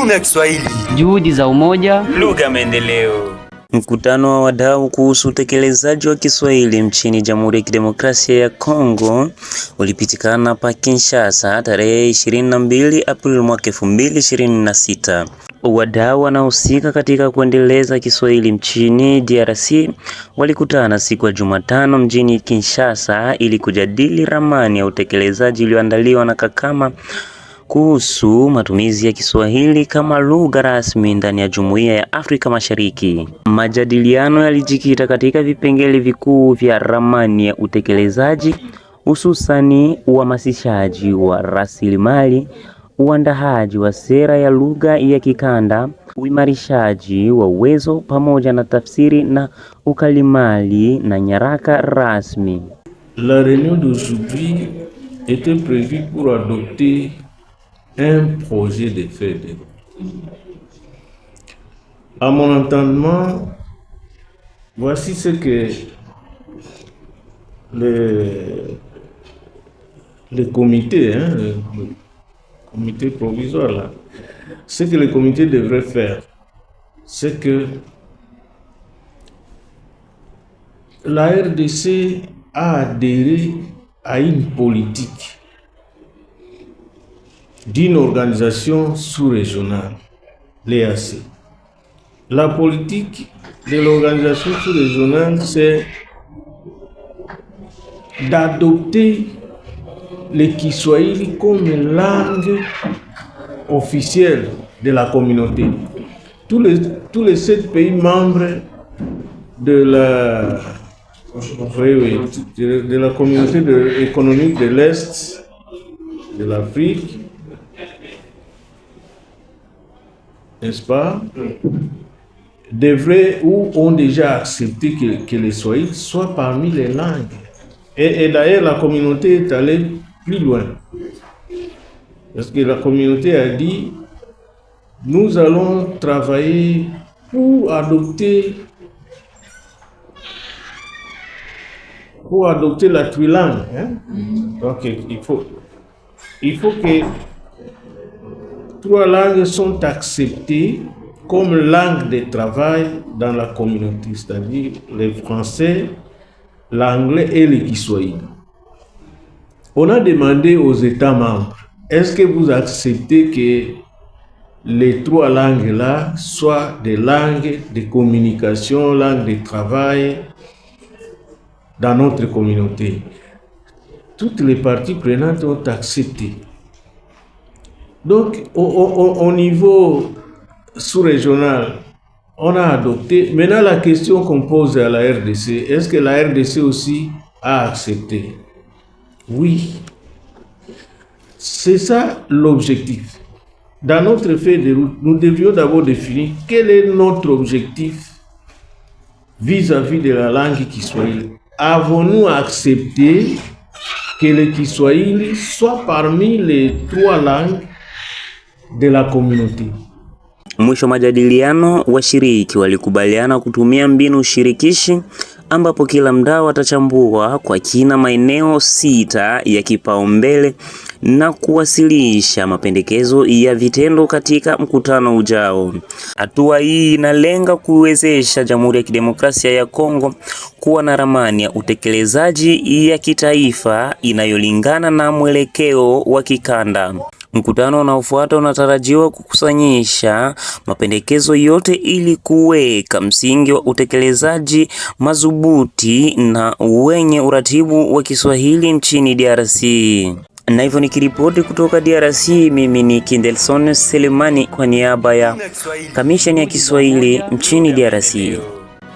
Masomo ya Kiswahili. Juhudi za umoja, lugha maendeleo. Mkutano wa wadau kuhusu utekelezaji wa Kiswahili nchini Jamhuri ya Kidemokrasia ya Kongo ulipitikana pa Kinshasa tarehe 22 Aprili mwaka 2026. Wadau wanaohusika katika kuendeleza Kiswahili nchini DRC walikutana siku ya Jumatano mjini Kinshasa ili kujadili ramani ya utekelezaji iliyoandaliwa na Kakama kuhusu matumizi ya Kiswahili kama lugha rasmi ndani ya Jumuiya ya Afrika Mashariki. Majadiliano yalijikita katika vipengele vikuu vya ramani ya utekelezaji, hususani uhamasishaji wa rasilimali, uandaaji wa sera ya lugha ya kikanda, uimarishaji wa uwezo pamoja na tafsiri na ukalimali na nyaraka rasmi. La réunion d'aujourd'hui était prévue pour adopter un projet de fait. À mon entendement, voici ce que le comité, le comité provisoire là, ce que le comité devrait faire, c'est que la RDC a adhéré à une politique d'une organisation sous-régionale, l'EAC. La politique de l'organisation sous-régionale, c'est d'adopter le Kiswahili comme langue officielle de la communauté. Tous les 7 pays membres de la communauté économique de l'Est de l'Afrique, n'est-ce pas, devraient ou ont déjà accepté que le Swahili soit parmi les langues. Et d'ailleurs, la communauté est allée plus loin. Parce que la communauté a dit, nous allons travailler pour adopter la trilingue. Donc, il faut que 3 langues sont acceptées comme langue de travail dans la communauté, c'est-à-dire le français, l'anglais et le Kiswahili. On a demandé aux États membres, est-ce que vous acceptez que les 3 langues-là soient des langues de communication, langues de travail dans notre communauté? Toutes les parties prenantes ont accepté. Donc, au niveau sous-régional, on a adopté. Maintenant, la question qu'on pose à la RDC, est-ce que la RDC aussi a accepté? Oui. C'est ça l'objectif. Dans notre feuille de route, nous devions d'abord définir quel est notre objectif vis-à-vis de la langue Kiswahili. Avons-nous accepté que le Kiswahili soit parmi les 3 langues de la communauté? Mwisho majadiliano, washiriki walikubaliana kutumia mbinu shirikishi ambapo kila mdau atachambua kwa kina maeneo 6 ya kipaumbele na kuwasilisha mapendekezo ya vitendo katika mkutano ujao. Hatua hii inalenga kuwezesha Jamhuri ya Kidemokrasia ya Kongo kuwa na ramani ya utekelezaji ya kitaifa inayolingana na mwelekeo wa kikanda. Mkutano unaofuata unatarajiwa kukusanyisha mapendekezo yote ili kuweka msingi wa utekelezaji madhubuti na wenye uratibu wa Kiswahili nchini DRC. Na hivyo nikiripoti kutoka DRC, mimi ni Kindelson Selemani kwa niaba ya Kamisheni ya Kiswahili nchini DRC.